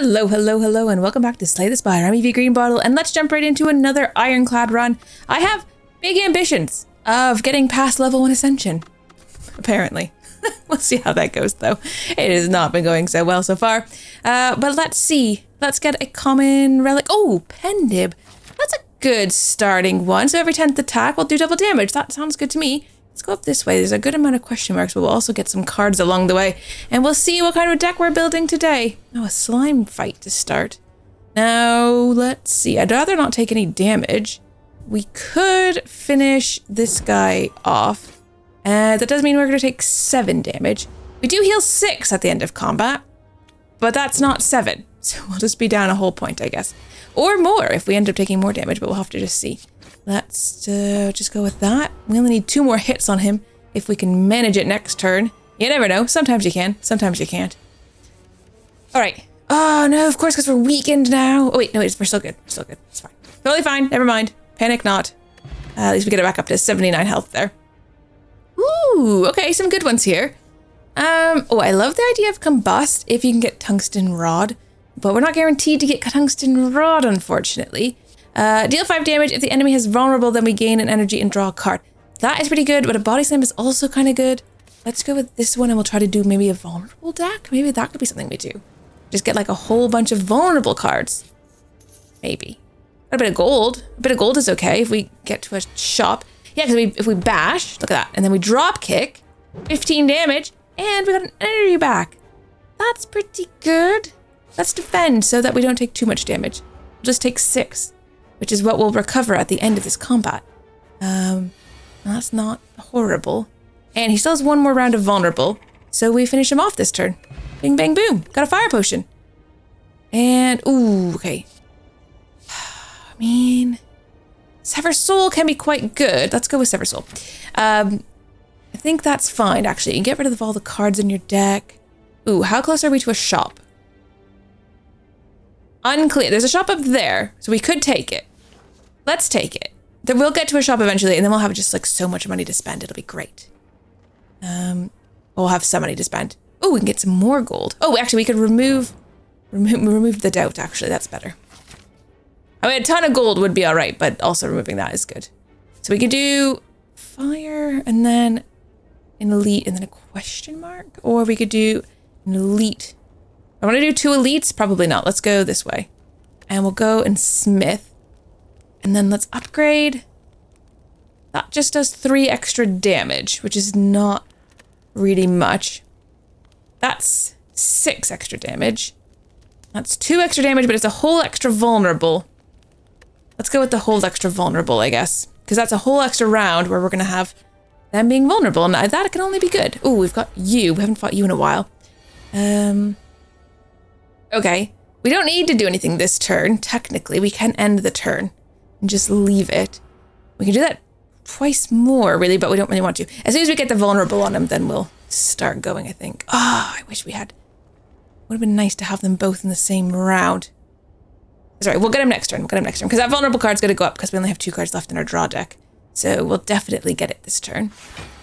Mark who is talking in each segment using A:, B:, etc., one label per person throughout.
A: Hello, hello, hello, and welcome back to Slay the Spire. I'm Evie Greenbottle, and let's jump right into another Ironclad run. I have big ambitions of getting past level 1 Ascension, apparently. We'll see how that goes, though. It has not been going so well so far. But let's see. Let's get a common relic. Oh, Pendib. That's a good starting one. So every 10th attack will do double damage. That sounds good to me. Let's go up this way. There's a good amount of question marks, but we'll also get some cards along the way. And we'll see what kind of deck we're building today. Oh, a slime fight to start. Now, let's see. I'd rather not take any damage. We could finish this guy off. That does mean we're going to take 7 damage. We do heal 6 at the end of combat, but that's not 7. So we'll just be down a whole point, I guess. Or more if we end up taking more damage, but we'll have to just see. Let's just go with that. We only need 2 more hits on him if we can manage it next turn. You never know. Sometimes you can. Sometimes you can't. All right. Oh, no, of course, because we're weakened now. Oh, wait, no, we're still good. We're still good. It's fine. Totally fine. Never mind. Panic not. At least we get it back up to 79 health there. Ooh, okay, some good ones here. Oh, I love the idea of combust if you can get tungsten rod, but we're not guaranteed to get tungsten rod, unfortunately. Deal 5 damage. If the enemy is vulnerable, then we gain an energy and draw a card. That is pretty good, but a body slam is also kind of good. Let's go with this one and we'll try to do maybe a vulnerable deck. Maybe that could be something we do. Just get like a whole bunch of vulnerable cards. Maybe. A bit of gold. A bit of gold is okay if we get to a shop. Yeah, because if we bash, look at that, and then we drop kick, 15 damage, and we got an energy back. That's pretty good. Let's defend so that we don't take too much damage. We'll just take 6. Which is what we'll recover at the end of this combat. That's not horrible. And he still has 1 more round of vulnerable, so we finish him off this turn. Bing, bang, boom. Got a fire potion. And, ooh, okay. I mean, Sever Soul can be quite good. Let's go with Sever Soul. I think that's fine, actually. You can get rid of all the cards in your deck. Ooh, how close are we to a shop? Unclear. There's a shop up there, so we could take it. Let's take it. Then we'll get to a shop eventually, and then we'll have just like so much money to spend. It'll be great. We'll have some money to spend. Oh, we can get some more gold. Oh, actually, we could remove the doubt. Actually, that's better. I mean, a ton of gold would be all right, but also removing that is good. So we could do fire and then an elite and then a question mark, or we could do an elite. I want to do 2 elites. Probably not. Let's go this way, and we'll go and smith. And then let's upgrade. That just does 3 extra damage, which is not really much. That's 6 extra damage. That's 2 extra damage, but it's a whole extra vulnerable. Let's go with the whole extra vulnerable, I guess. Because that's a whole extra round where we're going to have them being vulnerable. And that can only be good. Oh, we've got you. We haven't fought you in a while. Okay. We don't need to do anything this turn. Technically, we can end the turn. And just leave it. We can do that twice more, really, but we don't really want to. As soon as we get the vulnerable on them, then we'll start going, I think. Ah, I wish we had. Would have been nice to have them both in the same round. Sorry, we'll get them next turn. We'll get them next turn. Because that vulnerable card's going to go up because we only have 2 cards left in our draw deck. So we'll definitely get it this turn.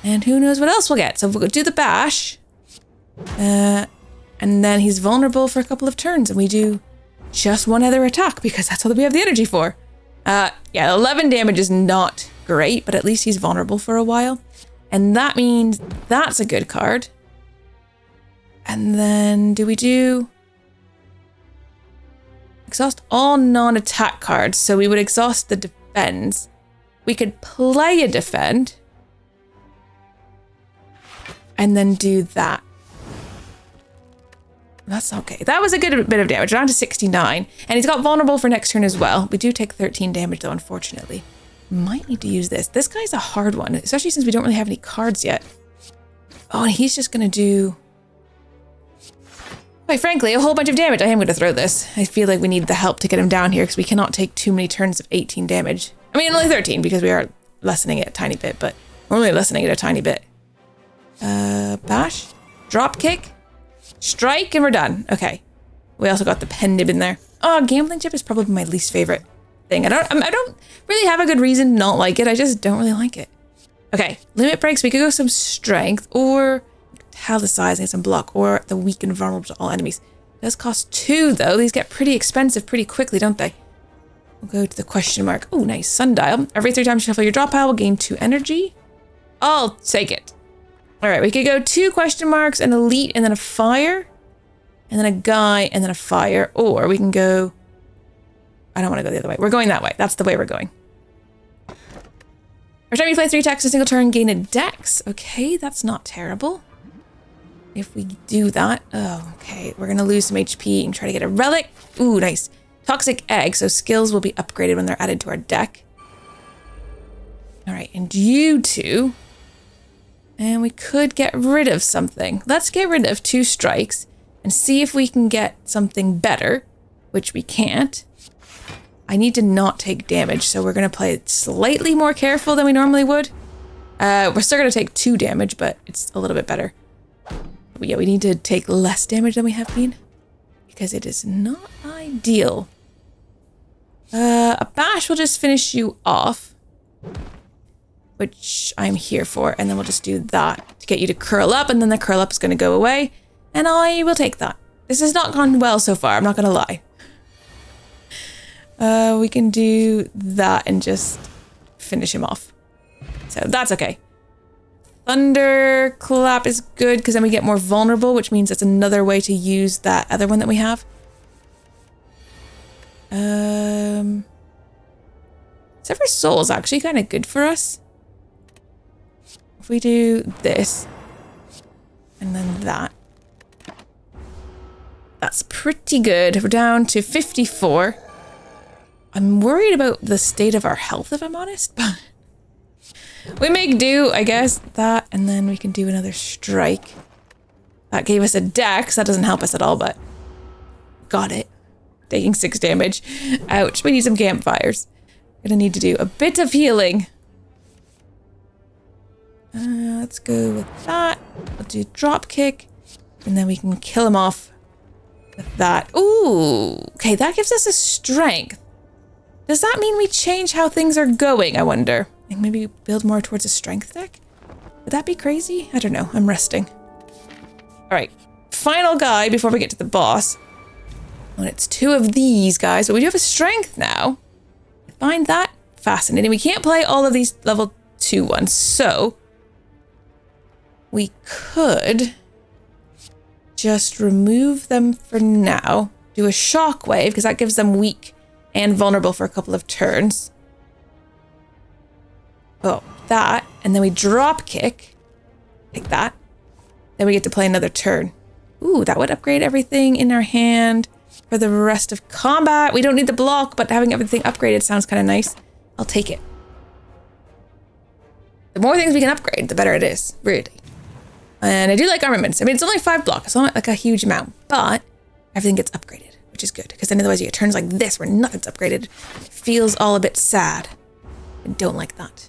A: And who knows what else we'll get. So we'll do the bash. And then he's vulnerable for a couple of turns. And we do just 1 other attack because that's all that we have the energy for. Yeah, 11 damage is not great, but at least he's vulnerable for a while. And that means that's a good card. And then do we do... exhaust all non-attack cards. So we would exhaust the defense. We could play a defend. And then do that. That's okay. That was a good bit of damage, down to 69. And he's got vulnerable for next turn as well. We do take 13 damage though, unfortunately. Might need to use this. This guy's a hard one, especially since we don't really have any cards yet. Oh, and he's just gonna do, quite frankly, a whole bunch of damage. I am gonna throw this. I feel like we need the help to get him down here because we cannot take too many turns of 18 damage. I mean, only 13 because we are lessening it a tiny bit, but we're only lessening it a tiny bit. Bash, drop kick. Strike, and we're done. Okay. We also got the Pendib in there. Oh, gambling chip is probably my least favorite thing. I don't really have a good reason to not like it. I just don't really like it. Okay. Limit breaks. We could go some strength or italicize and some block or the weak and vulnerable to all enemies. It does cost 2, though. These get pretty expensive pretty quickly, don't they? We'll go to the question mark. Oh, nice. Sundial. Every 3 times you shuffle your drop pile will gain 2 energy. I'll take it. All right, we could go 2 question marks, an elite, and then a fire. And then a guy, and then a fire. Or we can go... I don't want to go the other way. We're going that way. That's the way we're going. Every time you play 3 attacks in a single turn, gain a dex. Okay, that's not terrible. If we do that... Oh, okay. We're going to lose some HP and try to get a relic. Ooh, nice. Toxic egg, so skills will be upgraded when they're added to our deck. All right, and you 2... And we could get rid of something. Let's get rid of 2 strikes and see if we can get something better, which we can't. I need to not take damage, so we're going to play it slightly more careful than we normally would. We're still going to take 2 damage, but it's a little bit better. But yeah, we need to take less damage than we have been because it is not ideal. A bash will just finish you off, which I'm here for, and then we'll just do that to get you to curl up, and then the curl up is going to go away, and I will take that. This has not gone well so far, I'm not going to lie. We can do that and just finish him off. So that's okay. Thunderclap is good because then we get more vulnerable, which means that's another way to use that other one that we have. Sever Soul is actually kind of good for us. If we do this, and then that. That's pretty good. We're down to 54. I'm worried about the state of our health, if I'm honest, but we make do, I guess. That, and then we can do another strike. That gave us a dex. That doesn't help us at all, but got it. Taking 6 damage. Ouch. We need some campfires. Gonna need to do a bit of healing. Let's go with that. We'll do drop kick, and then we can kill him off with that. Ooh, okay, that gives us a strength. Does that mean we change how things are going, I wonder? Like maybe build more towards a strength deck? Would that be crazy? I don't know, I'm resting. All right, final guy before we get to the boss. And it's 2 of these guys, but we do have a strength now. I find that fascinating. We can't play all of these level 2 ones, so we could just remove them for now. Do a shockwave, because that gives them weak and vulnerable for a couple of turns. Oh, that. And then we drop kick. Like that. Then we get to play another turn. Ooh, that would upgrade everything in our hand for the rest of combat. We don't need the block, but having everything upgraded sounds kind of nice. I'll take it. The more things we can upgrade, the better it is, really. And I do like armaments. I mean, it's only 5 blocks. It's not like a huge amount, but everything gets upgraded, which is good. Because then otherwise you get turns like this where nothing's upgraded. It feels all a bit sad. I don't like that.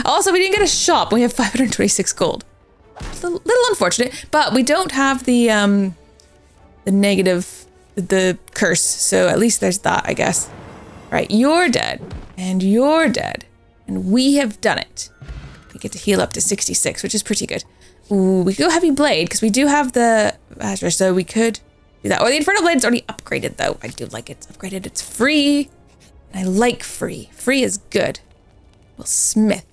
A: Also, we didn't get a shop. We have 526 gold. It's a little unfortunate, but we don't have the negative, the curse. So at least there's that, I guess. Right, you're dead, and you're dead, and we have done it. We get to heal up to 66, which is pretty good. Ooh, we go heavy blade because we do have the Azure, so we could do that. Or the Infernal Blade's already upgraded, though. I do like it's upgraded. It's free. And I like free. Free is good. We'll smith.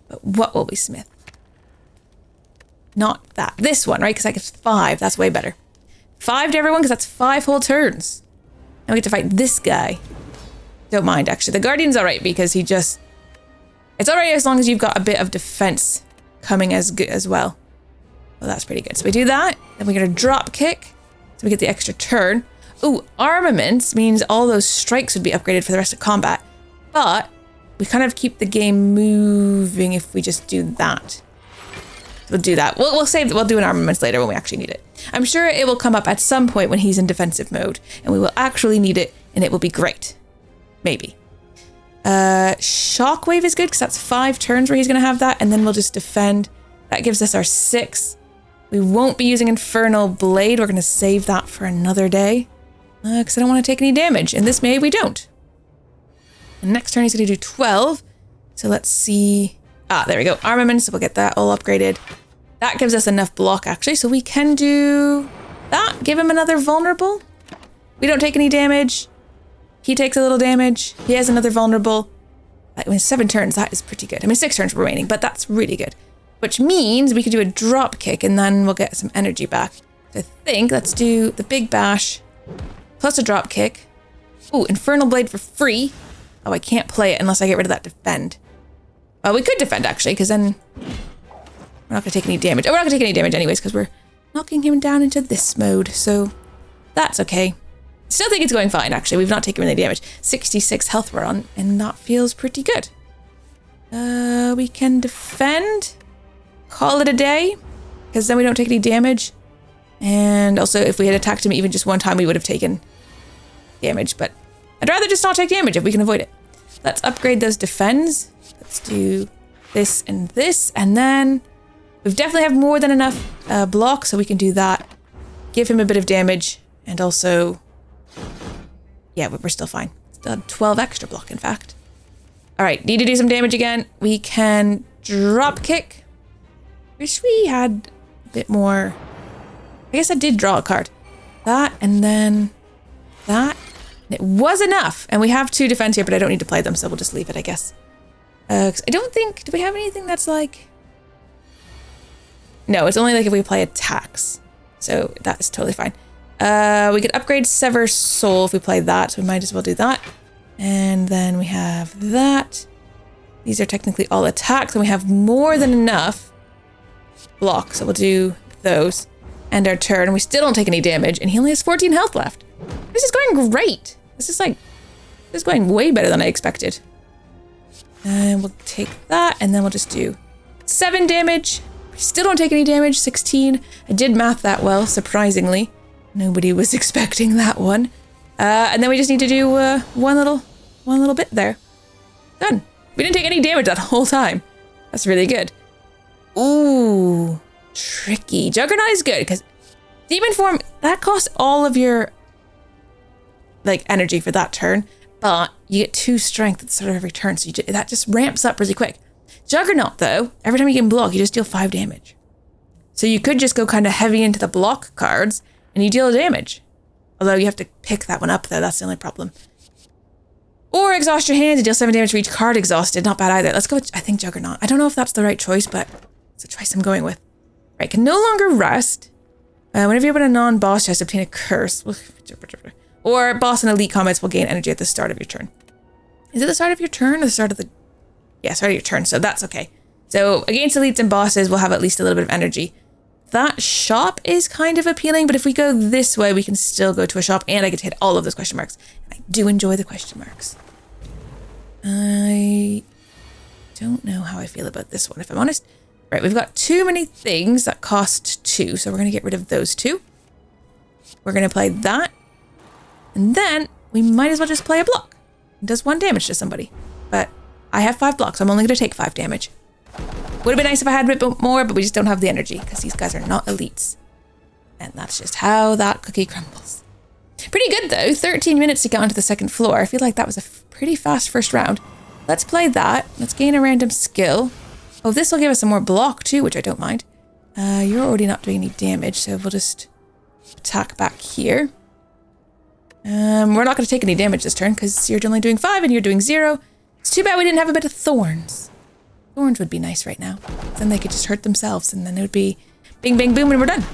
A: But what will we smith? Not that. This one, right? Because that gives 5. That's way better. 5 to everyone because that's 5 whole turns. Now we get to fight this guy. Don't mind, actually. The Guardian's all right because he just... It's all right as long as you've got a bit of defense coming as good as well. Well, that's pretty good. So we do that. Then we get a drop kick. So we get the extra turn. Ooh, armaments means all those strikes would be upgraded for the rest of combat. But we kind of keep the game moving if we just do that. We'll do that. We'll save that. We'll do an armaments later when we actually need it. I'm sure it will come up at some point when he's in defensive mode and we will actually need it and it will be great. Maybe. Shockwave is good because that's 5 turns where he's going to have that, and then we'll just defend. That gives us our 6. We won't be using Infernal Blade. We're going to save that for another day because I don't want to take any damage. And this May we don't. And next turn he's going to do 12. So let's see. Ah, there we go. Armaments. So we'll get that all upgraded. That gives us enough block actually, so we can do that. Give him another vulnerable. We don't take any damage. He takes a little damage. He has another vulnerable. I mean, 7 turns, that is pretty good. I mean, 6 turns remaining, but that's really good. Which means we could do a drop kick and then we'll get some energy back. So I think let's do the big bash plus a drop kick. Ooh, Infernal Blade for free. Oh, I can't play it unless I get rid of that defend. Well, we could defend actually, because then we're not gonna take any damage. Oh, we're not gonna take any damage anyways, because we're knocking him down into this mode. So that's okay. Still think it's going fine, actually. We've not taken any damage. 66 health we're on, and that feels pretty good. We can defend. Call it a day, because then we don't take any damage. And also, if we had attacked him even just one time, we would have taken damage. But I'd rather just not take damage if we can avoid it. Let's upgrade those defends. Let's do this, and then we definitely have more than enough block, so we can do that. Give him a bit of damage, and also... yeah, we're still fine. Still 12 extra block, in fact. All right, need to do some damage again. We can drop kick. Wish we had a bit more. I guess I did draw a card. That, and then that. It was enough. And we have 2 defense here, but I don't need to play them, so we'll just leave it, I guess. 'Cause I don't think, do we have anything that's like... no, it's only like if we play attacks. So that is totally fine. We could upgrade Sever Soul if we play that, so we might as well do that. And then we have that. These are technically all attacks, and we have more than enough block, so we'll do those. End our turn, and we still don't take any damage, and he only has 14 health left. This is going great. This is going way better than I expected. And we'll take that, and then we'll just do 7 damage. We still don't take any damage, 16. I did math that well, surprisingly. Nobody was expecting that one. And then we just need to do one little bit there. Done. We didn't take any damage that whole time. That's really good. Ooh, tricky. Juggernaut is good because Demon Form, that costs all of your like energy for that turn, but you get 2 strength at the start of every turn, so that just ramps up really quick. Juggernaut, though, every time you get block, you just deal 5 damage. So you could just go kind of heavy into the block cards, and you deal damage. Although you have to pick that one up, though. That's the only problem. Or exhaust your hands and deal 7 damage for each card exhausted. Not bad either. Let's go with, I think, Juggernaut. I don't know if that's the right choice, but it's a choice I'm going with. Right, can no longer rest. Whenever you open a non-boss chest, obtain a curse. Or boss and elite combats will gain energy at the start of your turn. Is it the start of your turn or the start of the... yeah, start of your turn, so that's okay. So against elites and bosses, we'll have at least a little bit of energy. That shop is kind of appealing, but if we go this way, we can still go to a shop, and I get to hit all of those question marks. I do enjoy the question marks. I don't know how I feel about this one, if I'm honest. Right, we've got too many things that cost 2, so we're going to get rid of those 2. We're going to play that, and then we might as well just play a block. It does 1 damage to somebody, but I have 5 blocks, so I'm only going to take 5 damage. Would have been nice if I had a bit more, but we just don't have the energy because these guys are not elites. And that's just how that cookie crumbles. Pretty good though, 13 minutes to get onto the second floor. I feel like that was a pretty fast first round. Let's play that. Let's gain a random skill. Oh, this will give us some more block too, which I don't mind. You're already not doing any damage, so we'll just attack back here. We're not going to take any damage this turn because you're only doing 5 and you're doing 0. It's too bad we didn't have a bit of thorns. Thorns would be nice right now. Then they could just hurt themselves and then it would be bing, bang, boom, and we're done.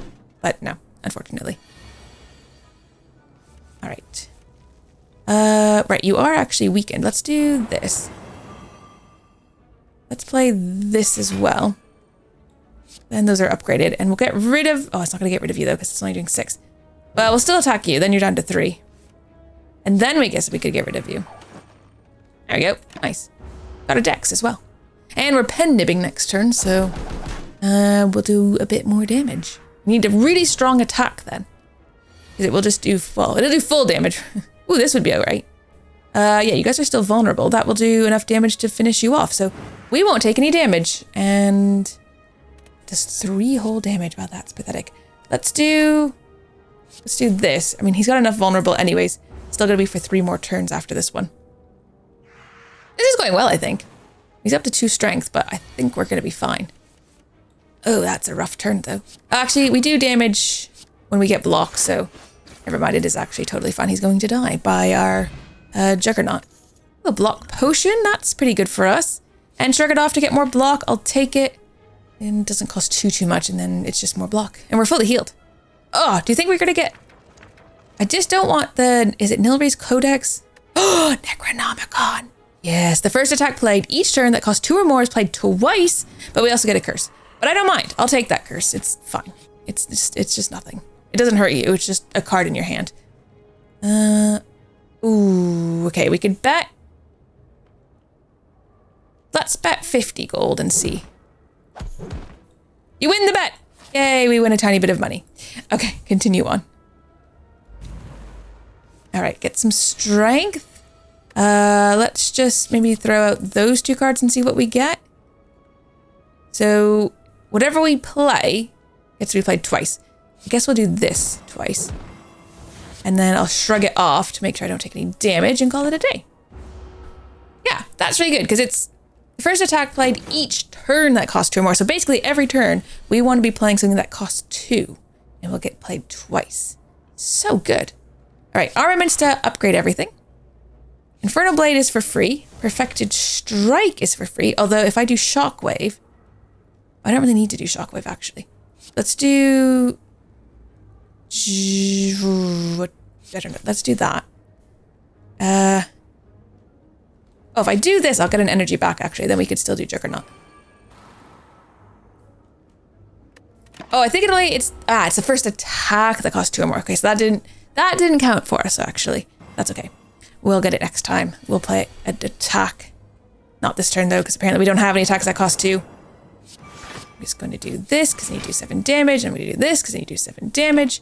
A: But no, unfortunately. All right. Right, you are actually weakened. Let's do this. Let's play this as well. Then those are upgraded and we'll get rid of... oh, it's not going to get rid of you though because it's only doing 6. Well, we'll still attack you. Then you're down to 3. And then we guess we could get rid of you. There we go. Nice. Got a dex as well. And we're pen nibbing next turn, so we'll do a bit more damage. We need a really strong attack then. Because it will just do full. It'll do full damage. Ooh, this would be alright. Yeah, you guys are still vulnerable. That will do enough damage to finish you off. So we won't take any damage. And just 3 whole damage. Wow, that's pathetic. Let's do this. I mean, he's got enough vulnerable anyways. Still gonna be for 3 more turns after this one. This is going well, I think. He's up to 2 strength, but I think we're going to be fine. Oh, that's a rough turn, though. Actually, we do damage when we get blocked, so never mind, it is actually totally fine. He's going to die by our Juggernaut. A block potion, that's pretty good for us. And shrug it off to get more block, I'll take it. And it doesn't cost too much, and then it's just more block. And we're fully healed. Oh, do you think we're gonna get... I just don't want the... Is it Nilry's Codex? Oh, Necronomicon. Yes, the first attack played each turn that costs 2 or more is played twice, but we also get a curse. But I don't mind. I'll take that curse. It's fine. It's just nothing. It doesn't hurt you. It's just a card in your hand. Ooh, okay, we could bet. Let's bet 50 gold and see. You win the bet. Yay, we win a tiny bit of money. Okay, continue on. All right, get some strength. Let's just maybe throw out those 2 cards and see what we get. So whatever we play gets to be played twice. I guess we'll do this twice. And then I'll shrug it off to make sure I don't take any damage and call it a day. Yeah, that's really good because it's the first attack played each turn that costs 2 or more. So basically every turn we want to be playing something that costs 2 and we'll get played twice. So good. All right, armaments to upgrade everything. Infernal Blade is for free. Perfected Strike is for free. Although if I do Shockwave, I don't really need to do Shockwave actually. Let's do... I don't know. Let's do that. Oh, if I do this, I'll get an energy back, actually. Then we could still do Juggernaut. Oh, I think it's the first attack that costs 2 or more. Okay, so that didn't count for us, actually. That's okay. We'll get it next time. We'll play an attack. Not this turn, though, because apparently we don't have any attacks that cost 2. I'm just going to do this, because I need to do 7 damage. I'm going to do this, because I need to do 7 damage.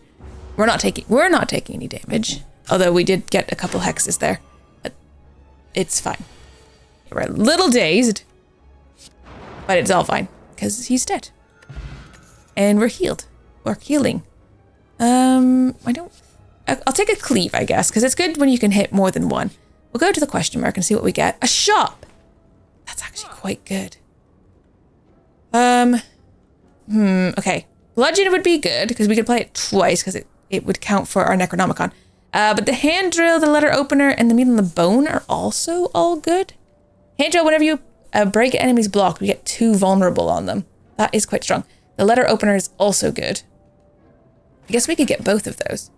A: We're not taking any damage. Although we did get a couple hexes there. But it's fine. We're a little dazed, but it's all fine because he's dead, and we're healed. We're healing. I'll take a cleave, I guess, because it's good when you can hit more than one. We'll go to the question mark and see what we get. A shop. That's actually quite good. Okay. Bludgeon would be good because we could play it twice because it would count for our Necronomicon. But the hand drill, the letter opener, and the meat on the bone are also all good. Hand drill, whenever you break an enemy's block, we get 2 vulnerable on them. That is quite strong. The letter opener is also good. I guess we could get both of those.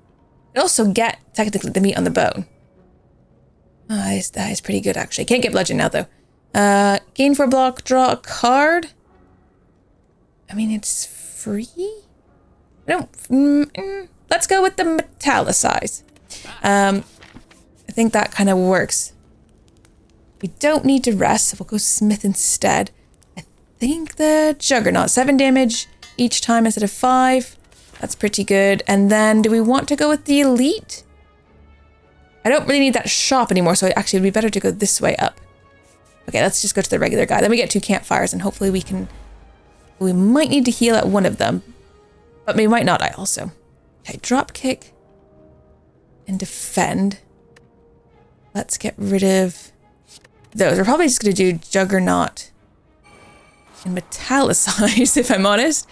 A: We also get, technically, the meat on the bone. Oh, that is pretty good, actually. Can't get bludgeon now, though. Gain 4 block, draw a card. I mean, it's free? Let's go with the metallicize. I think that kind of works. We don't need to rest, so we'll go Smith instead. I think the Juggernaut, 7 damage each time instead of 5. That's pretty good. And then do we want to go with the Elite? I don't really need that shop anymore, so actually it'd be better to go this way up. Okay, let's just go to the regular guy. Then we get 2 campfires, and hopefully we might need to heal at one of them, but we might not die also. Okay, drop kick and defend. Let's get rid of those. We're probably just going to do Juggernaut and metallicize, if I'm honest.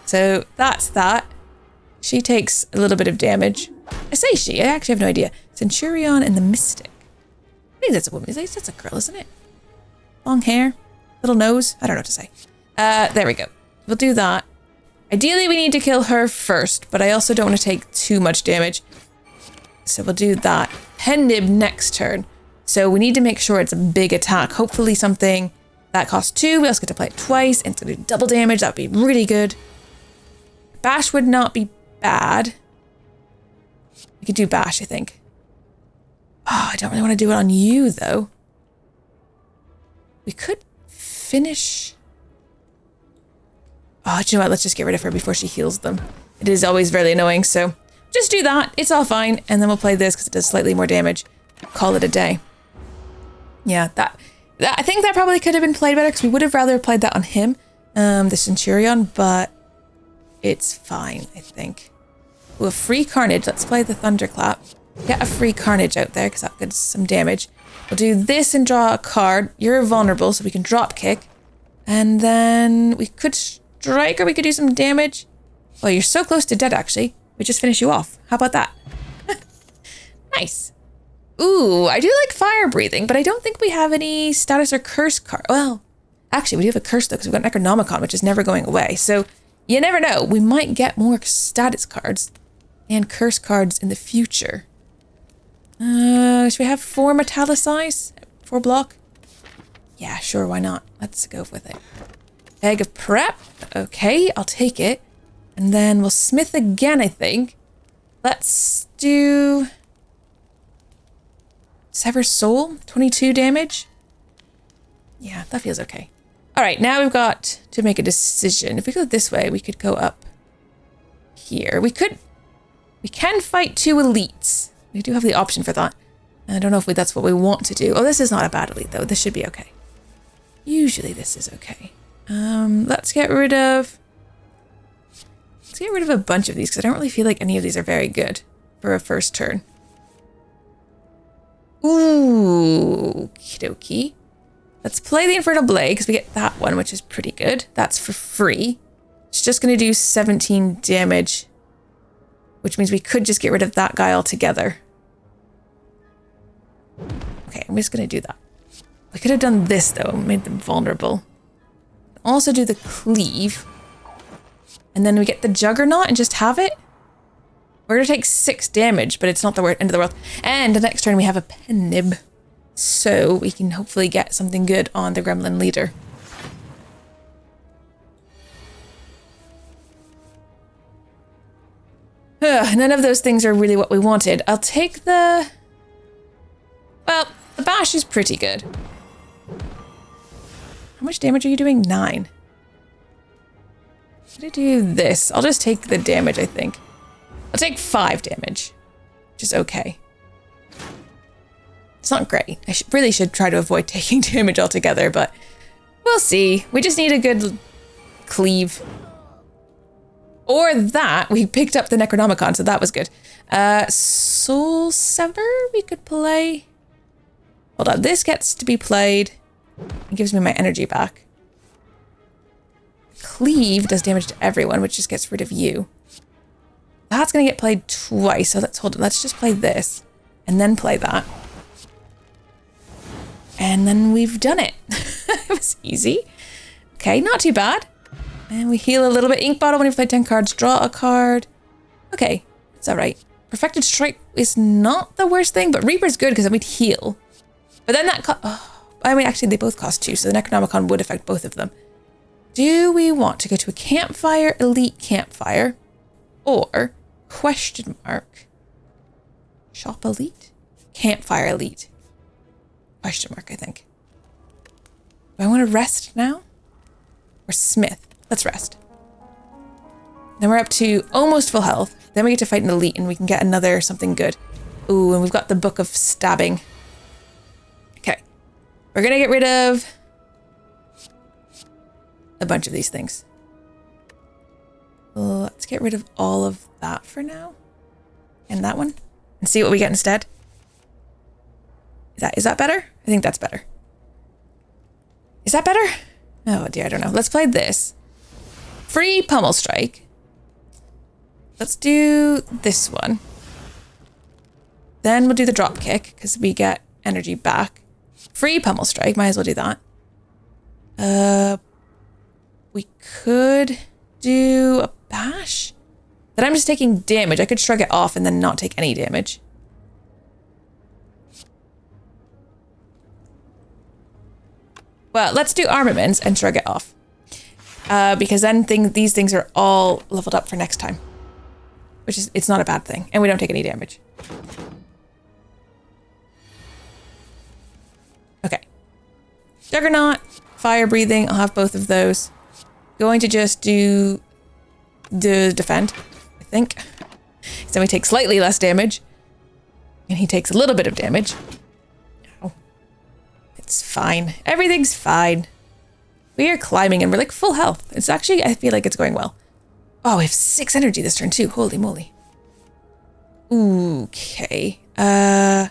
A: So that's that. She takes a little bit of damage. I say she, I actually have no idea. Centurion and the Mystic. I think that's a woman. That's a girl, isn't it? Long hair, little nose. I don't know what to say. There we go. We'll do that. Ideally, we need to kill her first, but I also don't want to take too much damage. So we'll do that. Pen-nib next turn. So we need to make sure it's a big attack. Hopefully something that costs 2. We also get to play it twice, and it's going to do double damage. That would be really good. Bash would not be bad. We could do Bash, I think. Oh, I don't really want to do it on you, though. We could finish... Oh, do you know what? Let's just get rid of her before she heals them. It is always very annoying, so just do that. It's all fine. And then we'll play this because it does slightly more damage. Call it a day. Yeah, that I think that probably could have been played better because we would have rather played that on him, the Centurion, but it's fine, I think. Ooh, a free Carnage. Let's play the Thunderclap. Get a free Carnage out there because that gets some damage. We'll do this and draw a card. You're vulnerable, so we can drop kick. And then we could strike or we could do some damage. Well, you're so close to dead, actually. We just finish you off. How about that? Nice. Ooh, I do like fire breathing, but I don't think we have any status or curse card. Well, actually, we do have a curse, though, because we've got Necronomicon, which is never going away. So you never know. We might get more status cards and curse cards in the future. Should we have 4 metallicize? 4 block? Yeah, sure, why not? Let's go with it. Bag of prep. Okay, I'll take it. And then we'll smith again, I think. Let's do... Sever Soul, 22 damage. Yeah, that feels okay. All right, now we've got to make a decision. If we go this way, we could go up here. We can fight 2 elites. We do have the option for that. I don't know if that's what we want to do. Oh, this is not a bad elite, though. This should be okay. Usually this is okay. Let's get rid of a bunch of these, because I don't really feel like any of these are very good for a first turn. Ooh, okie dokie. Let's play the Infernal Blade, because we get that one, which is pretty good. That's for free. It's just going to do 17 damage, which means we could just get rid of that guy altogether. Okay, I'm just going to do that. We could have done this, though, and made them vulnerable. Also do the Cleave. And then we get the Juggernaut and just have it. We're going to take 6 damage, but it's not the end of the world. And the next turn we have a pen nib. So we can hopefully get something good on the Gremlin leader. None of those things are really what we wanted. I'll take the... Well, the bash is pretty good. How much damage are you doing? 9. I'm gonna do this. I'll just take the damage, I think. I'll take 5 damage, which is okay. It's not great. I really should try to avoid taking damage altogether, but we'll see. We just need a good cleave. Or that, we picked up the Necronomicon, so that was good. Soul Sever, we could play. Hold on, this gets to be played. It gives me my energy back. Cleave does damage to everyone, which just gets rid of you. That's gonna get played twice, so let's just play this, and then play that. And then we've done it. It was easy. Okay, not too bad. And we heal a little bit. Ink Bottle when you've played 10 cards, draw a card. Okay, it's all right. Perfected Strike is not the worst thing, but Reaper's good because then we'd heal. But then that I mean, actually, they both cost 2, so the Necronomicon would affect both of them. Do we want to go to a campfire, elite campfire, or question mark, shop elite, campfire elite, question mark, I think. Do I want to rest now? Or smith? Let's rest. Then we're up to almost full health. Then we get to fight an elite and we can get another something good. Ooh, and we've got the Book of Stabbing. Okay. We're gonna get rid of a bunch of these things. Let's get rid of all of that for now. And that one. And see what we get instead. Is that better? I think that's better. Is that better? Oh dear, I don't know. Let's play this. Free Pummel Strike. Let's do this one. Then we'll do the Drop Kick, because we get energy back. Free Pummel Strike, might as well do that. We could do a bash. Then I'm just taking damage. I could shrug it off and then not take any damage. Well, let's do armaments and shrug it off. Because then these things are all leveled up for next time. Which is, it's not a bad thing. And we don't take any damage. Okay. Juggernaut, fire breathing, I'll have both of those. Going to just do the defend, I think. So we take slightly less damage. And he takes a little bit of damage. Ow. It's fine. Everything's fine. We are climbing and we're like full health. It's actually, I feel like it's going well. Oh, we have 6 energy this turn too. Holy moly. Okay. I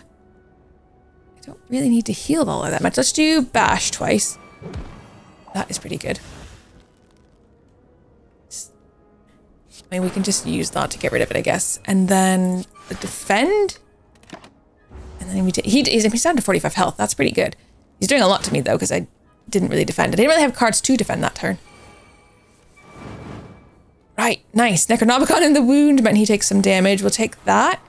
A: don't really need to heal all of that much. Let's do bash twice. That is pretty good. I mean, we can just use that to get rid of it, I guess. And then the defend. And then he's down to 45 health. That's pretty good. He's doing a lot to me, though, because I didn't really defend. I didn't really have cards to defend that turn. Right, nice. Necronomicon in the wound meant he takes some damage. We'll take that.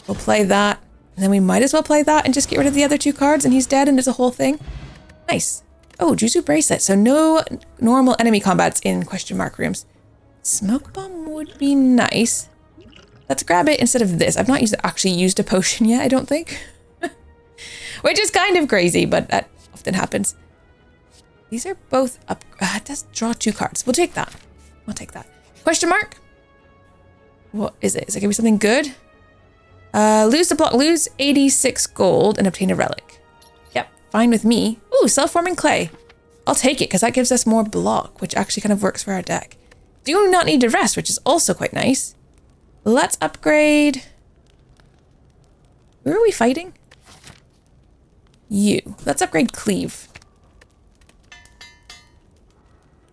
A: We'll play that. And then we might as well play that and just get rid of the other 2 cards and he's dead and it's a whole thing. Nice. Oh, Juzu Bracelet. So no normal enemy combats in question mark rooms. Smoke Bomb would be nice. Let's grab it instead of this. I've not actually used a potion yet, I don't think. Which is kind of crazy, but that often happens. These are both up. It does draw 2 cards. We'll take that. I'll take that. Question mark? What is it? Is it gonna be something good? Lose the block, lose 86 gold and obtain a relic. Yep, fine with me. Ooh, self-forming clay. I'll take it because that gives us more block, which actually kind of works for our deck. Do not need to rest, which is also quite nice. Let's upgrade. Who are we fighting? You. Let's upgrade Cleave.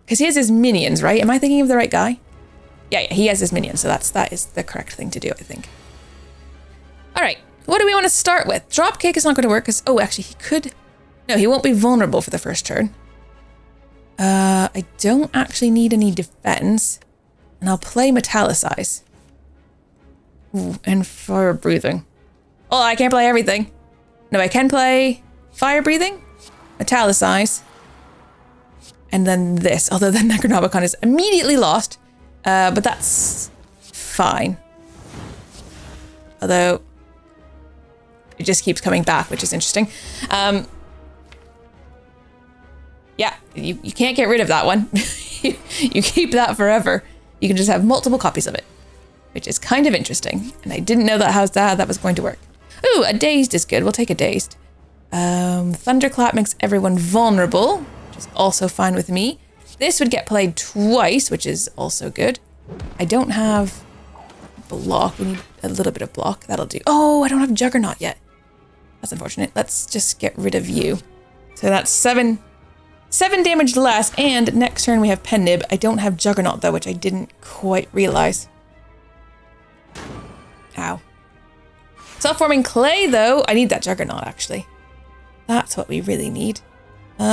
A: Because he has his minions, right? Am I thinking of the right guy? Yeah, he has his minions, so that is the correct thing to do, I think. All right, what do we want to start with? Dropkick is not going to work because, oh, actually he could. No, he won't be vulnerable for the first turn. I don't actually need any defense, and I'll play Metallicize. Ooh, and Fire Breathing. Oh, I can't play everything. No, I can play Fire Breathing, Metallicize, and then this. Although the Necronomicon is immediately lost, but that's fine. Although it just keeps coming back, which is interesting. Yeah, you can't get rid of that one. You keep that forever. You can just have multiple copies of it, which is kind of interesting. And I didn't know that how that was going to work. Ooh, a Dazed is good. We'll take a Dazed. Thunderclap makes everyone vulnerable, which is also fine with me. This would get played twice, which is also good. I don't have block. We need a little bit of block. That'll do. Oh, I don't have Juggernaut yet. That's unfortunate. Let's just get rid of you. So that's 7 damage less, and next turn we have Pen Nib. I don't have Juggernaut though, which I didn't quite realize. Ow. Self-forming clay though. I need that Juggernaut actually. That's what we really need. Do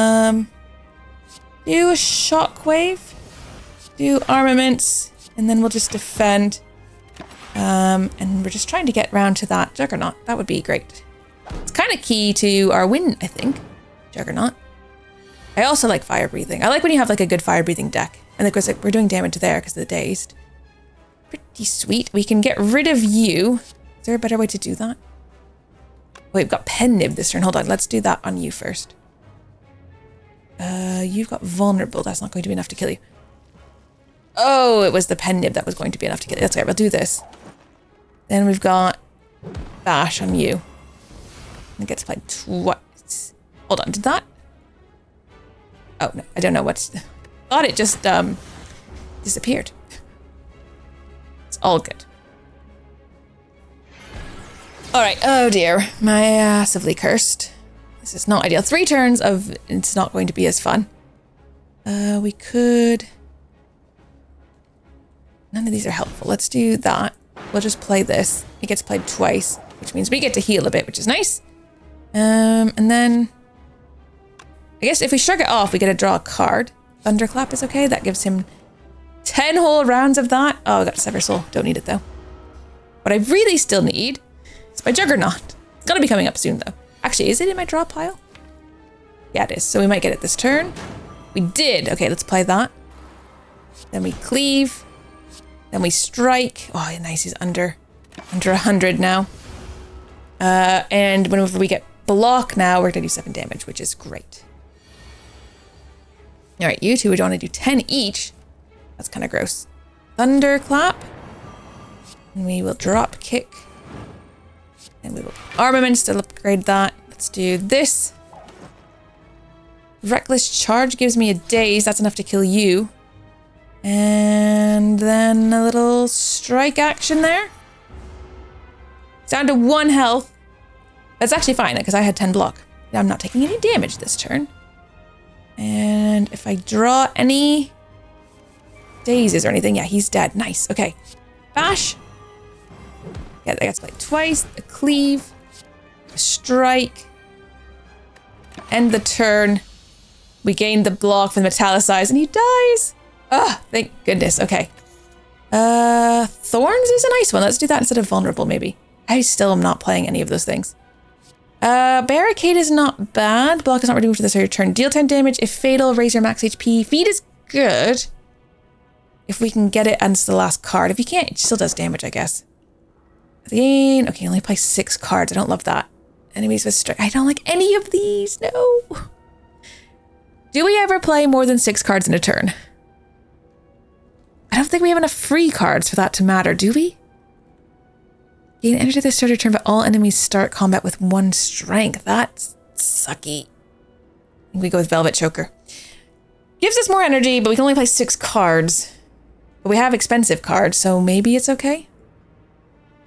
A: a shockwave. Do armaments, and then we'll just defend. And we're just trying to get round to that Juggernaut. That would be great. It's kind of key to our win, I think. Juggernaut. I also like Fire Breathing. I like when you have like a good Fire Breathing deck. And of course, like, we're doing damage there because of the Dazed. Pretty sweet. We can get rid of you. Is there a better way to do that? Wait, we've got Pen Nib this turn. Hold on, let's do that on you first. You've got vulnerable. That's not going to be enough to kill you. Oh, it was the Pen Nib that was going to be enough to kill you. That's okay, we'll do this. Then we've got Bash on you. And it gets played twice. Hold on, did that? Oh, no, I don't know what's... Thought it just, disappeared. It's all good. All right, oh dear. Massively cursed. This is not ideal. 3 turns of it's not going to be as fun. We could... None of these are helpful. Let's do that. We'll just play this. It gets played twice, which means we get to heal a bit, which is nice. And then... I guess if we shrug it off, we get to draw a card. Thunderclap is okay. That gives him 10 whole rounds of that. Oh, I got Sever Soul. Don't need it, though. What I really still need is my Juggernaut. It's got to be coming up soon, though. Actually, is it in my draw pile? Yeah, it is. So we might get it this turn. We did. Okay, let's play that. Then we cleave. Then we strike. Oh, nice. He's under 100 now. And whenever we get block now, we're going to do 7 damage, which is great. All right, you two, we want to do 10 each. That's kind of gross. Thunderclap. And we will drop kick. And we will armament, still upgrade that. Let's do this. Reckless charge gives me a daze. That's enough to kill you. And then a little strike action there. It's down to 1 health. That's actually fine because I had 10 block. I'm not taking any damage this turn. And if I draw any dazes or anything. Yeah, he's dead. Nice. Okay. Bash. Yeah, I got to play twice. A cleave. A strike. End the turn. We gained the block from the metallicize and he dies. Ah, thank goodness. Okay. Thorns is a nice one. Let's do that instead of vulnerable, maybe. I still am not playing any of those things. Barricade is not bad. Block is not removed for this your turn. Deal 10 damage. If fatal, raise your max HP. Feed is good. If we can get it and it's the last card. If you can't, it still does damage, I guess. Again, okay, only play 6 cards. I don't love that. Enemies with strike. I don't like any of these. No. Do we ever play more than 6 cards in a turn? I don't think we have enough free cards for that to matter, do we? Gain energy at the start of your turn, but all enemies start combat with 1 strength. That's sucky. I think we go with Velvet Choker. Gives us more energy, but we can only play 6 cards. But we have expensive cards, so maybe it's okay?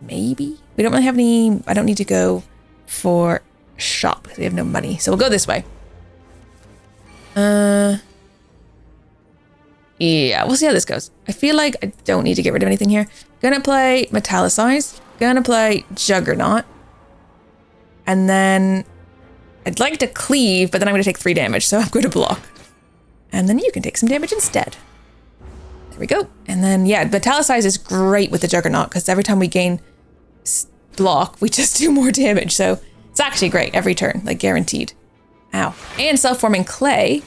A: Maybe? We don't really have any... I don't need to go for shop because we have no money. So we'll go this way. Yeah, we'll see how this goes. I feel like I don't need to get rid of anything here. Gonna play Metallicize. Gonna play Juggernaut. And then I'd like to cleave, but then I'm gonna take 3 damage, so I'm going to block. And then you can take some damage instead. There we go. And then, yeah, Metallicize is great with the Juggernaut because every time we gain block, we just do more damage. So it's actually great every turn, like guaranteed. Ow. And self-forming clay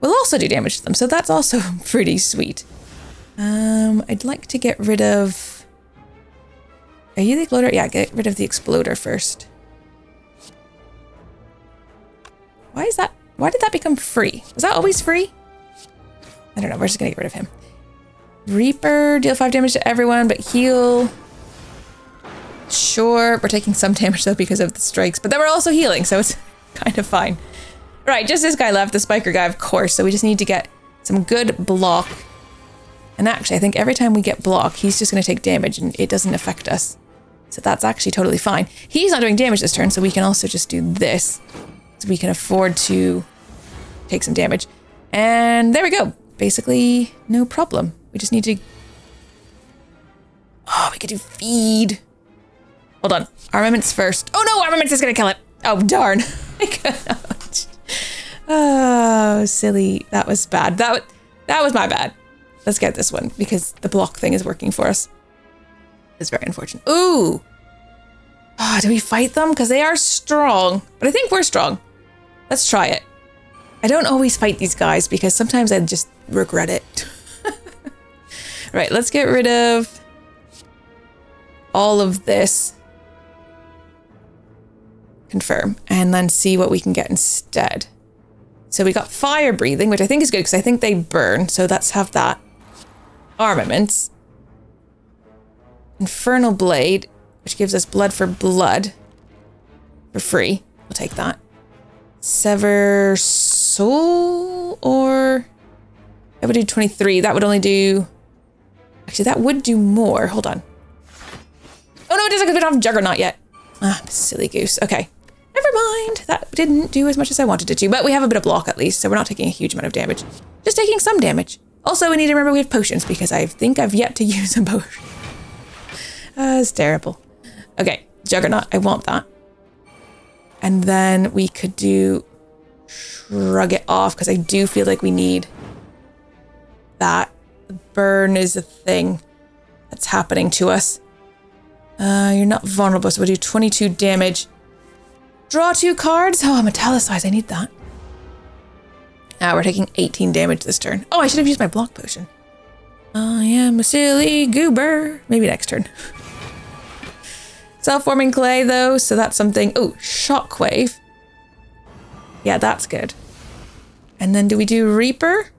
A: will also do damage to them, so that's also pretty sweet. I'd like to get rid of... Are you the exploder? Yeah, get rid of the exploder first. Why is that? Why did that become free? Was that always free? I don't know, we're just gonna get rid of him. Reaper, deal 5 damage to everyone, but heal. Sure, we're taking some damage though because of the strikes, but then we're also healing, so it's kind of fine. Right, just this guy left, the spiker guy, of course, so we just need to get some good block. And actually, I think every time we get block, he's just going to take damage and it doesn't affect us. So that's actually totally fine. He's not doing damage this turn, so we can also just do this. So we can afford to take some damage. And there we go. Basically, no problem. We just need to... Oh, we could do feed. Hold on. Armaments first. Oh no, armaments is going to kill it. Oh, darn. I cannot. Oh, silly. That was bad. That was my bad. Let's get this one because the block thing is working for us. It's very unfortunate. Ooh. Oh, do we fight them? Because they are strong. But I think we're strong. Let's try it. I don't always fight these guys because sometimes I just regret it. Right, let's get rid of all of this. Confirm. And then see what we can get instead. So we got fire breathing, which I think is good because I think they burn. So let's have that. Armaments. Infernal blade, which gives us blood for blood. For free. We'll take that. Sever soul or... That would do 23. That would only do... Actually, that would do more. Hold on. Oh no, it doesn't because we don't have Juggernaut yet. Ah, silly goose. Okay. Never mind. That didn't do as much as I wanted it to, but we have a bit of block at least, so we're not taking a huge amount of damage. Just taking some damage. Also, we need to remember we have potions because I think I've yet to use a potion. It's terrible. Okay, Juggernaut. I want that. And then we could do shrug it off because I do feel like we need that. The burn is a thing that's happening to us. You're not vulnerable, so we'll do 22 damage. Draw 2 cards. Oh, Metallicize. I need that. Now we're taking 18 damage this turn. Oh, I should have used my block potion. I am a silly goober. Maybe next turn. Self-forming clay, though, so that's something... Oh, shockwave. Yeah, that's good. And then do we do Reaper?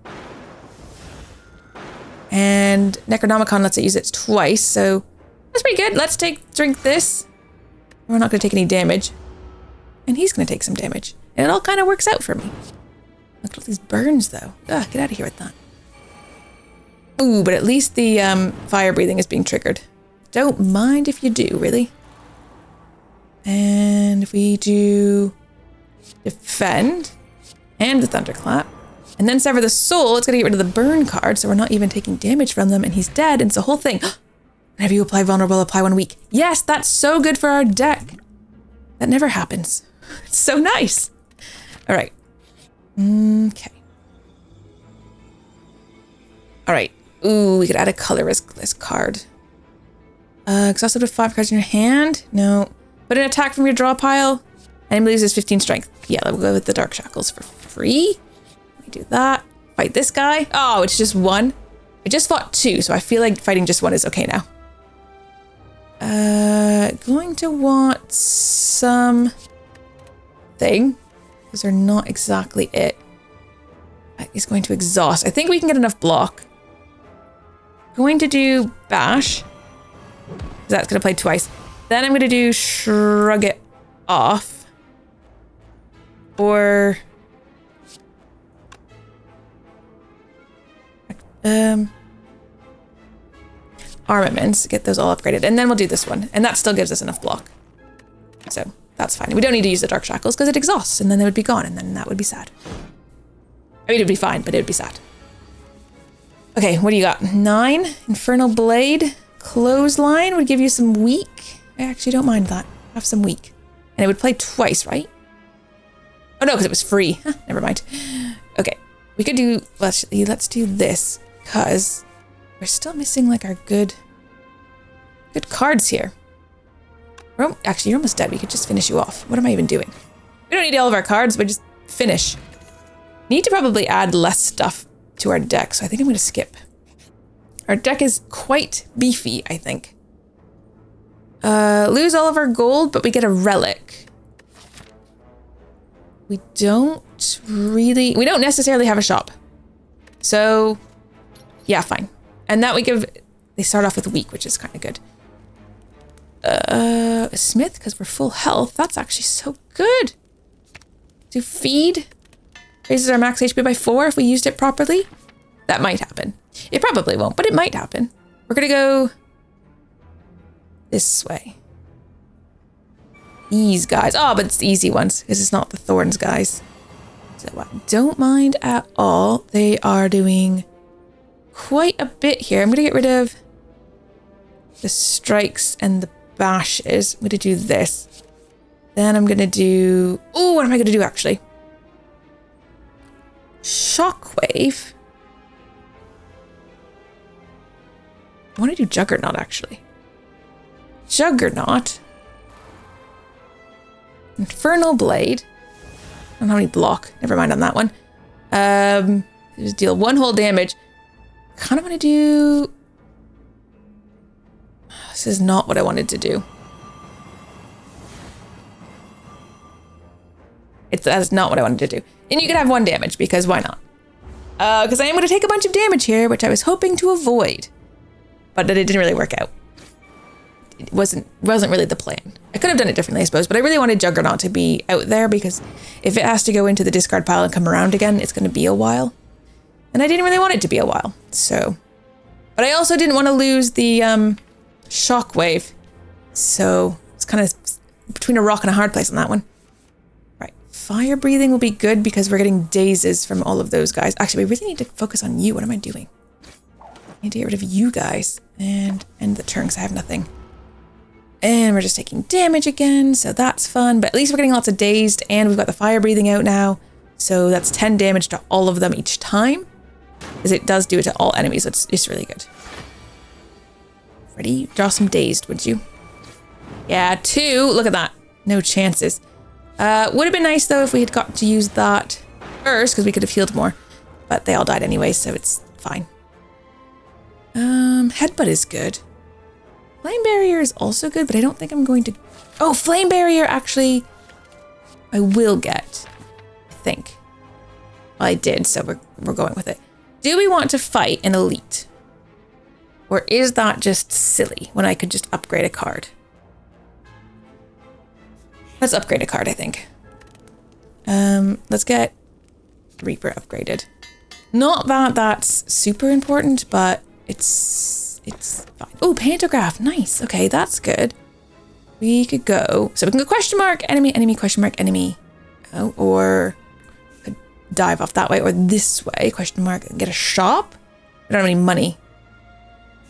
A: And Necronomicon lets it use it twice, so that's pretty good. Let's drink this. We're not going to take any damage. And he's going to take some damage. And it all kind of works out for me. Look at all these burns, though. Ugh, get out of here with that. Ooh, but at least the fire breathing is being triggered. Don't mind if you do, really. And if we do defend and the thunderclap And then sever the soul, it's gonna get rid of the burn card, so we're not even taking damage from them, and he's dead, and it's a whole thing. Whenever you apply vulnerable, apply 1 week. Yes, that's so good for our deck. That never happens. It's so nice. All right. Okay. All right. Ooh, we could add a colorless card. Exhausted with 5 cards in your hand? No. But an attack from your draw pile. Enemy loses 15 strength. Yeah, we'll go with the Dark Shackles for free. Let me do that. Fight this guy. Oh, it's just 1. I just fought 2, so I feel like fighting just 1 is okay now. Going to want some thing. Those are not exactly it. He's going to exhaust. I think we can get enough block. Going to do bash. That's going to play twice. Then I'm going to do shrug it off. Or armaments, get those all upgraded, and then we'll do this one, and that still gives us enough block, so that's fine. We don't need to use the Dark Shackles because it exhausts, and then they would be gone, and then that would be sad. I mean, it'd be fine, but it would be sad. Okay, what do you got? 9 Infernal Blade. Clothesline would give you some weak. I actually don't mind that. Have some weak, and it would play twice, right? Oh no, because it was free. Never mind. Okay, we could do. Let's do this because we're still missing like our good cards here. Actually, you're almost dead. We could just finish you off. What am I even doing? We don't need all of our cards, but just finish. Need to probably add less stuff to our deck, so I think I'm going to skip. Our deck is quite beefy, I think. Lose all of our gold, but we get a relic. We don't necessarily have a shop. So, yeah, fine. And that they start off with weak, which is kind of good. Smith, because we're full health. That's actually so good. Do feed. Raises our max HP by 4 if we used it properly. That might happen. It probably won't, but it might happen. We're going to go this way. These guys. Oh, but it's the easy ones because it's not the thorns guys. So I don't mind at all. They are doing quite a bit here. I'm going to get rid of the strikes and the bashes. I'm going to do this. Then I'm going to do... Oh, what am I going to do actually? Shockwave. I want to do Juggernaut actually. Juggernaut. Infernal Blade. I don't have any block. Never mind on that one. Just deal 1 whole damage. Kind of want to do... This is not what I wanted to do. That is not what I wanted to do. And you can have 1 damage because why not? Because I am going to take a bunch of damage here, which I was hoping to avoid. But it didn't really work out. It wasn't really the plan. I could have done it differently, I suppose, but I really wanted Juggernaut to be out there because if it has to go into the discard pile and come around again, it's going to be a while. And I didn't really want it to be a while, so... But I also didn't want to lose the Shockwave, so it's kind of between a rock and a hard place on that one. Right, Fire Breathing will be good because we're getting dazes from all of those guys. Actually, we really need to focus on you. What am I doing? I need to get rid of you guys and end the turn because I have nothing. And we're just taking damage again, so that's fun. But at least we're getting lots of dazed, and we've got the fire breathing out now. So that's 10 damage to all of them each time. Because it does do it to all enemies, so it's really good. Ready? Draw some dazed, would you? Yeah, 2. Look at that. No chances. Would have been nice, though, if we had got to use that first, because we could have healed more. But they all died anyway, so it's fine. Headbutt is good. Flame Barrier is also good, but I don't think I'm going to... Oh, Flame Barrier, actually, I will get, I think. Well, I did, so we're going with it. Do we want to fight an elite? Or is that just silly when I could just upgrade a card? Let's upgrade a card, I think. Let's get Reaper upgraded. Not that that's super important, but it's fine. Oh, Pantograph. Nice. Okay, that's good. We could go... So we can go question mark, enemy, enemy, question mark, enemy. Oh, or... Could dive off that way or this way, question mark, and get a shop. I don't have any money.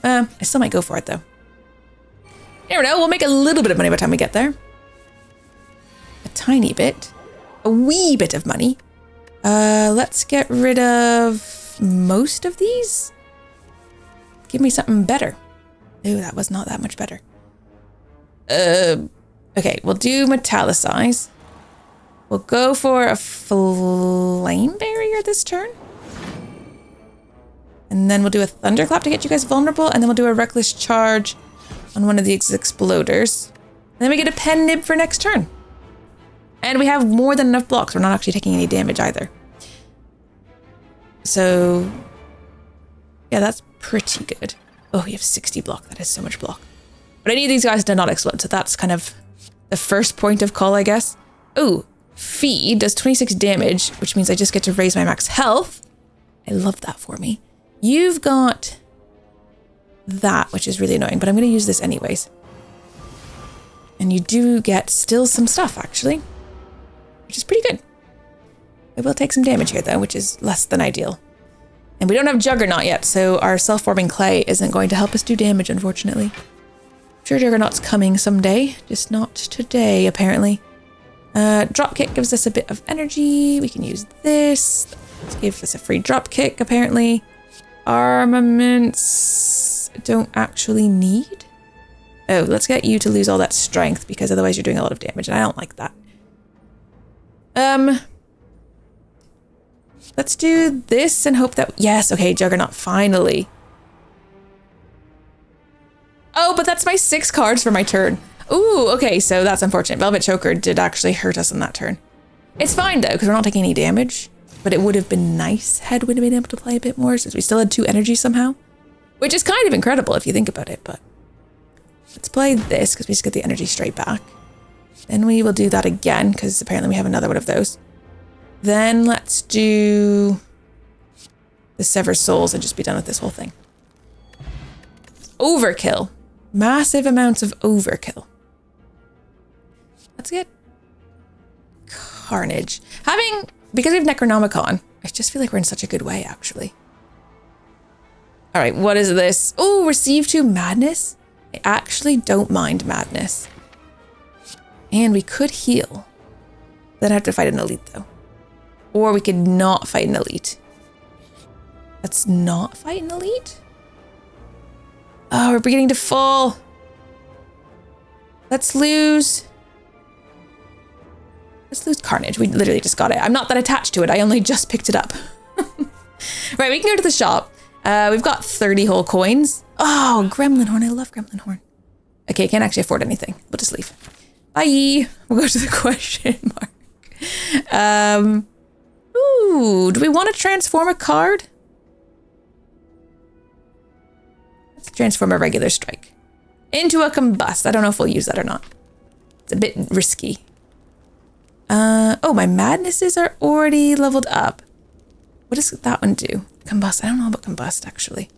A: I still might go for it though. You never know, we'll make a little bit of money by the time we get there. A tiny bit. A wee bit of money. Let's get rid of most of these. Give me something better. Ooh, that was not that much better. Okay, we'll do metallicize. We'll go for a flame barrier this turn. And then we'll do a thunderclap to get you guys vulnerable, and then we'll do a reckless charge on one of these exploders. And then we get a pen nib for next turn. And we have more than enough blocks. We're not actually taking any damage either. So, yeah, that's pretty good. Oh, we have 60 block. That is so much block. But I need these guys to not explode, so that's kind of the first point of call, I guess. Oh, feed does 26 damage, which means I just get to raise my max health. I love that for me. You've got that, which is really annoying, but I'm going to use this anyways. And you do get still some stuff, actually, which is pretty good. We will take some damage here, though, which is less than ideal. And we don't have Juggernaut yet, so our self-forming clay isn't going to help us do damage, unfortunately. I'm sure Juggernaut's coming someday, just not today, apparently. Dropkick gives us a bit of energy. We can use this. Let's give us a free dropkick, apparently. Armaments don't actually need. Oh, let's get you to lose all that strength, because otherwise you're doing a lot of damage, and I don't like that. Let's do this and hope that... Yes, okay, Juggernaut, finally. Oh, but that's my 6 cards for my turn. Ooh, okay, so that's unfortunate. Velvet Choker did actually hurt us on that turn. It's fine, though, because we're not taking any damage. But it would have been nice had we been able to play a bit more, since we still had 2 energy somehow. Which is kind of incredible if you think about it, but... Let's play this, because we just get the energy straight back. Then we will do that again, because apparently we have another one of those. Then let's do the Sever Souls and just be done with this whole thing. Overkill. Massive amounts of overkill. Let's get Carnage. Because we have Necronomicon, I just feel like we're in such a good way, actually. All right, what is this? Oh, receive 2 madness. I actually don't mind madness. And we could heal. Then I have to fight an elite, though. Or we could not fight an elite. Let's not fight an elite? Oh, we're beginning to fall. Let's lose Carnage. We literally just got it. I'm not that attached to it. I only just picked it up. Right, we can go to the shop. We've got 30 whole coins. Oh, Gremlin Horn. I love Gremlin Horn. Okay, can't actually afford anything. We'll just leave. Bye. We'll go to the question mark. Ooh, do we want to transform a card? Let's transform a regular strike into a combust. I don't know if we'll use that or not. It's a bit risky. Oh, my madnesses are already leveled up. What does that one do? Combust. I don't know about combust, actually.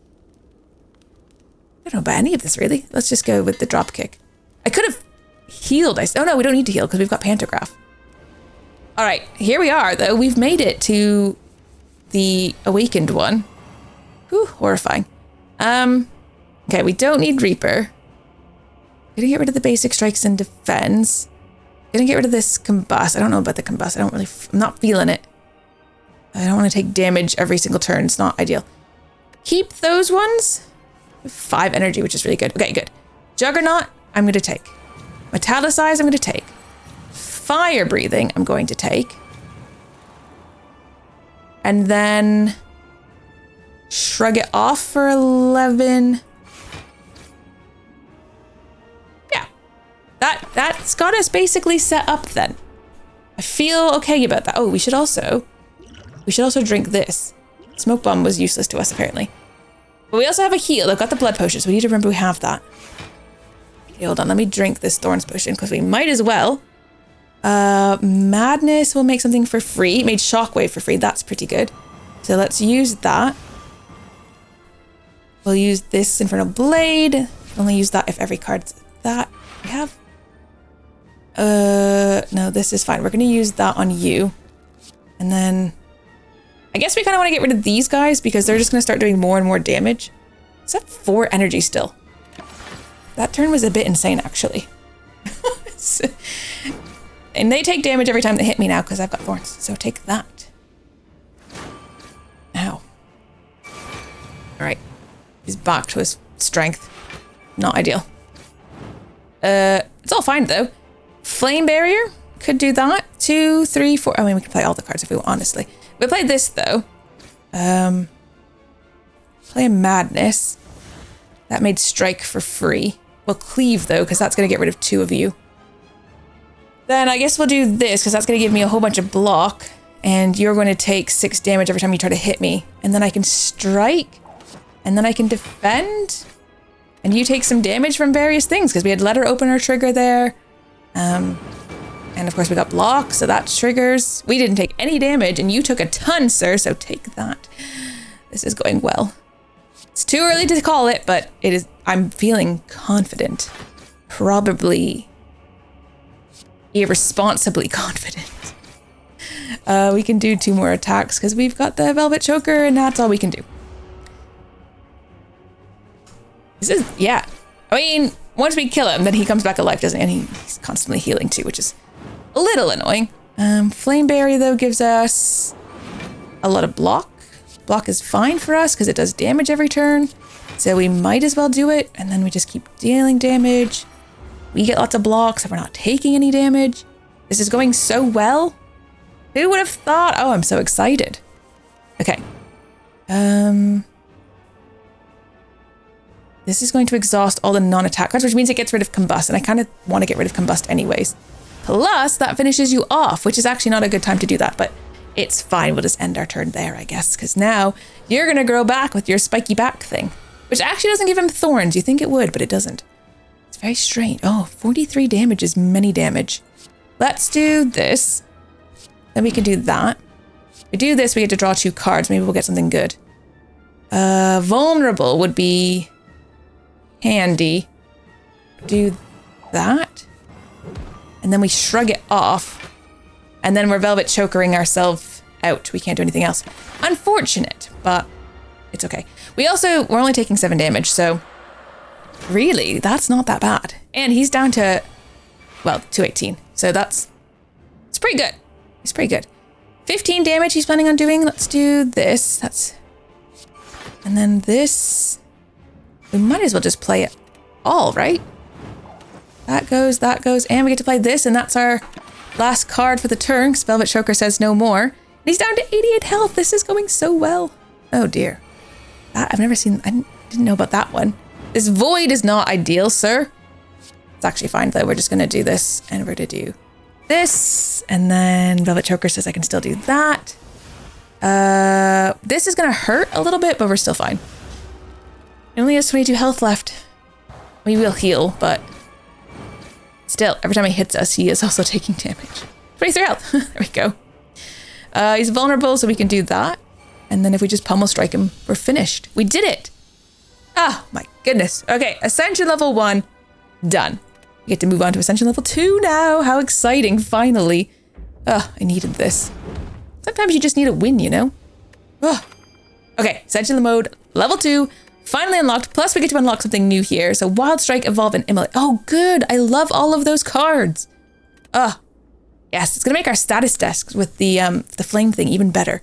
A: I don't know about any of this, really. Let's just go with the drop kick. I could have healed. Oh, no, we don't need to heal because we've got Pantograph. All right, here we are, though. We've made it to the awakened one. Whew, horrifying. Okay, we don't need Reaper. Gonna get rid of the basic strikes and defense. Gonna get rid of this combust. I don't know about the combust. I'm not feeling it. I don't want to take damage every single turn. It's not ideal. Keep those ones. 5 energy, which is really good. Okay, good. Juggernaut, I'm going to take. Metallicize, I'm going to take. Fire breathing, I'm going to take. And then shrug it off for 11. Yeah. That's got us basically set up then. I feel okay about that. Oh, we should also drink this. Smoke bomb was useless to us, apparently. But we also have a heal. I've got the blood potion, so we need to remember we have that. Okay, hold on. Let me drink this Thorns potion, because we might as well. Madness will make something for free. Made Shockwave for free. That's pretty good. So let's use that. We'll use this Infernal Blade. Only use that if every card's that. We have... no, this is fine. We're going to use that on you. And then I guess we kind of want to get rid of these guys because they're just going to start doing more and more damage. Is that 4 energy still? That turn was a bit insane, actually. And they take damage every time they hit me now because I've got thorns. So take that. Ow. Alright. He's back to his strength. Not ideal. It's all fine, though. Flame Barrier. Could do that. 2, 3, 4. I mean, we can play all the cards if we want, honestly. We played this, though. Play a Madness. That made Strike for free. We'll Cleave, though, because that's going to get rid of 2 of you. Then I guess we'll do this, because that's going to give me a whole bunch of block. And you're going to take 6 damage every time you try to hit me. And then I can Strike. And then I can Defend. And you take some damage from various things, because we had Letter Opener trigger there. And of course we got block, so that triggers. We didn't take any damage, and you took a ton, sir, so take that. This is going well. It's too early to call it, but it is. I'm feeling confident. Probably irresponsibly confident. We can do 2 more attacks, because we've got the Velvet Choker, and that's all we can do. This is, yeah. I mean, once we kill him, then he comes back alive, doesn't he? And he's constantly healing too, which is a little annoying. Flame Berry, though, gives us a lot of block. Block is fine for us because it does damage every turn. So we might as well do it. And then we just keep dealing damage. We get lots of blocks, so we're not taking any damage. This is going so well. Who would have thought? Oh, I'm so excited. Okay. This is going to exhaust all the non-attack cards, which means it gets rid of Combust, and I kind of want to get rid of Combust anyways. Plus, that finishes you off, which is actually not a good time to do that, but it's fine. We'll just end our turn there, I guess, because now you're going to grow back with your spiky back thing, which actually doesn't give him thorns. You think it would, but it doesn't. It's very strange. Oh, 43 damage is many damage. Let's do this. Then we can do that. If we do this, we get to draw 2 cards. Maybe we'll get something good. Vulnerable would be handy. Do that. And then we shrug it off. And then we're Velvet Chokering ourselves out. We can't do anything else. Unfortunate, but it's okay. We're only taking 7 damage, so really, that's not that bad. And he's down to, well, 218. So it's pretty good. He's pretty good. 15 damage he's planning on doing. Let's do this. And then this. We might as well just play it all, right? That goes, and we get to play this, and that's our last card for the turn, because Velvet Choker says no more. And he's down to 88 health. This is going so well. Oh dear. I've never seen, I didn't know about that one. This Void is not ideal, sir. It's actually fine, though. We're just going to do this, and we're going to do this, and then Velvet Choker says I can still do that. This is going to hurt a little bit, but we're still fine. He only has 22 health left. We will heal, but still, every time he hits us, he is also taking damage. 23 health. There we go. He's vulnerable, so we can do that. And then if we just pummel strike him, we're finished. We did it. Oh, my goodness. Okay, Ascension level 1, done. We get to move on to Ascension level 2 now. How exciting, finally. Oh, I needed this. Sometimes you just need a win, you know? Oh. Okay, Ascension mode, level 2. Finally unlocked, plus we get to unlock something new here. So Wild Strike, Evolve, and Immolate. Oh, good. I love all of those cards. Oh, yes. It's going to make our status desks with the flame thing even better.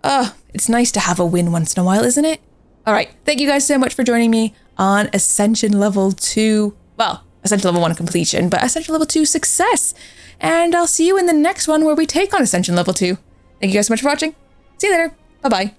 A: Oh, it's nice to have a win once in a while, isn't it? All right. Thank you guys so much for joining me on Ascension level 2. Well, Ascension level 1 completion, but Ascension level 2 success. And I'll see you in the next one where we take on Ascension level 2. Thank you guys so much for watching. See you later. Bye-bye.